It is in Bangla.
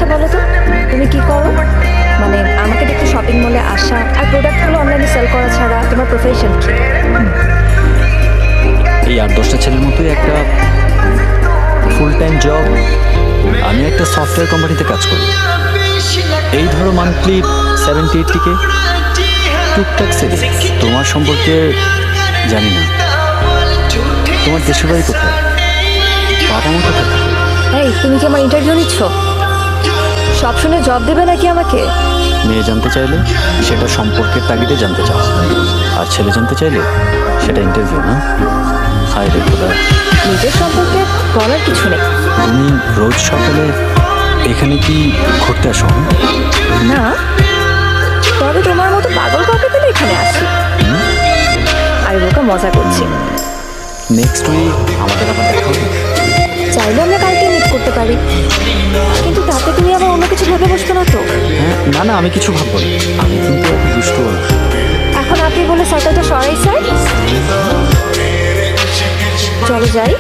আচ্ছা বলো তো, তুমি কি করো? মানে আমাকে দেখতে শপিং মলে আসা আর প্রোডাক্টগুলো অনলাইনে সেল করা ছাড়া তোমার প্রফেশন কি? এই 8-10টা ছেলের মতোই একটা ফুল টাইম জব। আমি একটা সফটওয়্যার কোম্পানিতে কাজ করি। এই ধরো মান্থলি 70-80K, টুকটাক সেভিংস। তোমার সম্পর্কে জানি না। তোমার দেশের বাড়ি কোথায়? বাবা মা কোথায়? এই তুমি কি আমার ইন্টারভিউ নিচ্ছ? সব শুনে জব দেবে নাকি আমাকে? মেয়ে জানতে চাইলে সেটা সম্পর্কের তাগিদে জানতে চাও, আর ছেলে জানতে চাইলে সেটা ইন্টারভিউ না। হায় রে খোদা, নিজের সম্পর্কে বলার কিছু নেই। তুমি রোজ সকালে এখানে কি ঘুরতে আসো? না, তবে তোমার মতো পাগল কাউকে পেলে এখানে আসি। আরে বোকা, মজা করছি। নেক্সট উইক আমাদের আবার দেখা হবে। চাইলে আমরা কালকে মিট করতে পারি, কিন্তু তাতে তুমি আবার অন্য কিছু ভেবে বসবে না তো? হ্যাঁ, না না, আমি কিছু ভাববো না। আমি কিন্তু এত দুষ্ট না। এখন আপনি বলে সার্কেলটা সরাই স্যার, চলো যাই।